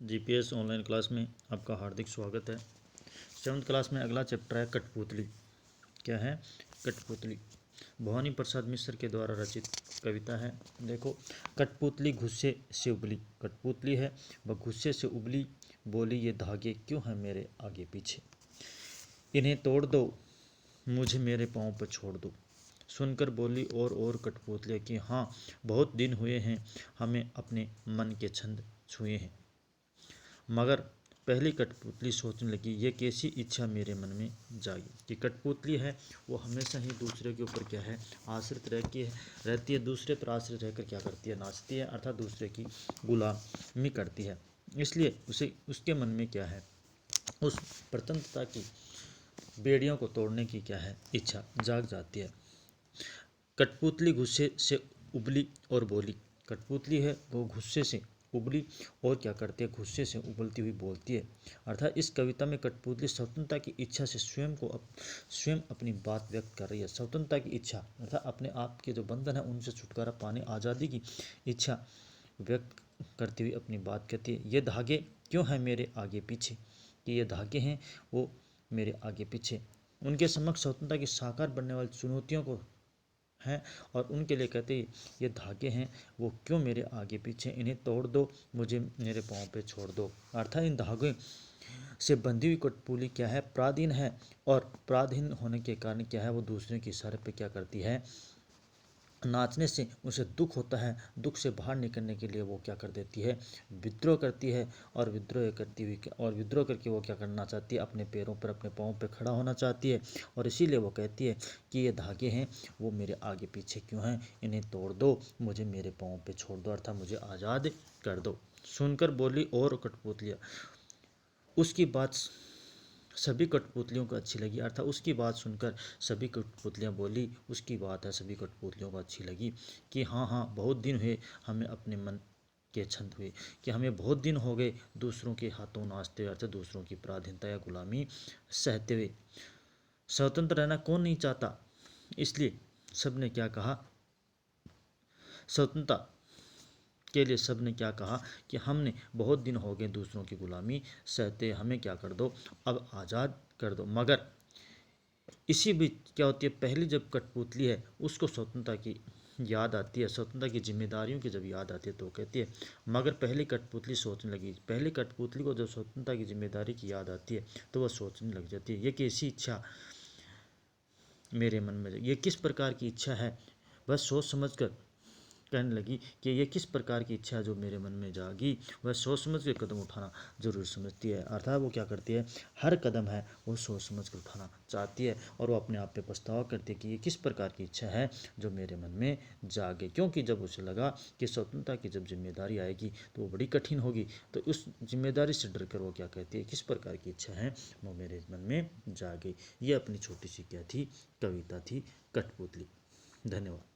GPS online class में आपका हार्दिक स्वागत है। 7th क्लास में अगला चैप्टर है कठपुतली। क्या है? कठपुतली भवानी प्रसाद मिश्र के द्वारा रचित कविता है। देखो, कठपुतली गुस्से से उबली, कठपुतली है वह गुस्से से उबली, बोली ये धागे क्यों हैं मेरे आगे पीछे, इन्हें तोड़ दो मुझे मेरे पाँव पर छोड़ दो। सुनकर बोली और कठपुतलियाँ कि हाँ, बहुत दिन हुए हैं हमें अपने मन के छंद छुए हैं। मगर पहली कठपुतली सोचने लगी, ये कैसी इच्छा मेरे मन में जागी। कि कठपुतली है वो हमेशा ही दूसरे के ऊपर क्या है, आश्रित रहती है, दूसरे पर आश्रित रहकर क्या करती है, नाचती है, अर्थात दूसरे की गुलामी करती है। इसलिए उसके मन में क्या है, उस प्रतंत्रता की बेड़ियों को तोड़ने की क्या है, इच्छा जाग जाती है। कठपुतली गुस्से से उबली और बोली, कठपुतली है वो गुस्से से उबली और क्या करती है, गुस्से से उबलती हुई बोलती है। अर्थात इस कविता में कठपुतली स्वतंत्रता की इच्छा से स्वयं अपनी बात व्यक्त कर रही है। स्वतंत्रता की इच्छा अर्थात अपने आप के जो बंधन है उनसे छुटकारा पाने, आज़ादी की इच्छा व्यक्त करती हुई अपनी बात कहती है। ये धागे क्यों हैं मेरे आगे पीछे, कि ये धागे हैं वो मेरे आगे पीछे। उनके समक्ष स्वतंत्रता की साकार बनने वाली चुनौतियों को हैं और उनके लिए कहते ये धागे हैं वो क्यों मेरे आगे पीछे, इन्हें तोड़ दो मुझे मेरे पाँव पे छोड़ दो। अर्थात इन धागे से बंधी हुई कठपुतली क्या है, पराधीन है, और पराधीन होने के कारण क्या है, वो दूसरे के इशारे पे क्या करती है, नाचने से उसे दुख होता है। दुख से बाहर निकलने के लिए वो क्या कर देती है, विद्रोह करती है, और विद्रोह करके वो क्या करना चाहती है, अपने पैरों पर, अपने पाँव पर खड़ा होना चाहती है। और इसीलिए वो कहती है कि ये धागे हैं वो मेरे आगे पीछे क्यों हैं, इन्हें तोड़ दो मुझे मेरे पाँव पे छोड़ दो, अर्थात मुझे आज़ाद कर दो। सुनकर बोली और कठपुतलियाँ, उसकी बात सभी कठपुतलियों को अच्छी लगी। अर्थात उसकी बात सुनकर सभी कठपुतलियाँ बोली, उसकी बात है सभी कठपुतलियों को अच्छी लगी कि हाँ, बहुत दिन हुए हमें अपने मन के छंद हुए, कि हमें बहुत दिन हो गए दूसरों के हाथों नाचते हुए, अर्थात दूसरों की पराधीनता या गुलामी सहते हुए। स्वतंत्र रहना कौन नहीं चाहता, इसलिए सब ने क्या कहा, स्वतंत्रता के लिए सब ने क्या कहा कि हमने बहुत दिन हो गए दूसरों की गुलामी सहते, हमें क्या कर दो, अब आज़ाद कर दो। मगर इसी बीच क्या होती है, पहली जब कठपुतली है उसको स्वतंत्रता की याद आती है, स्वतंत्रता की जिम्मेदारियों की जब याद आती है तो कहती है, मगर पहली कठपुतली सोचने लगी, पहली कठपुतली को जब स्वतंत्रता की जिम्मेदारी की याद आती है तो वह सोचने लग जाती है, ये कैसी इच्छा मेरे मन में, ये किस प्रकार की इच्छा है। बस सोच समझ कर कहने लगी कि ये किस प्रकार की इच्छा जो मेरे मन में जागी, वह सोच समझ के कदम उठाना जरूर समझती है। अर्थात वो क्या करती है, हर कदम है वो सोच समझ कर उठाना चाहती है, और वो अपने आप पे पछतावा करती है कि ये किस प्रकार की इच्छा है जो मेरे मन में जागे। क्योंकि जब उसे लगा कि स्वतंत्रता की जब जिम्मेदारी आएगी तो वो बड़ी कठिन होगी, तो उस जिम्मेदारी से डर कर वो क्या कहती है, किस प्रकार की इच्छा है वो मेरे मन में जागे। ये अपनी छोटी सी क्या थी, कविता थी, कठपुतली। धन्यवाद।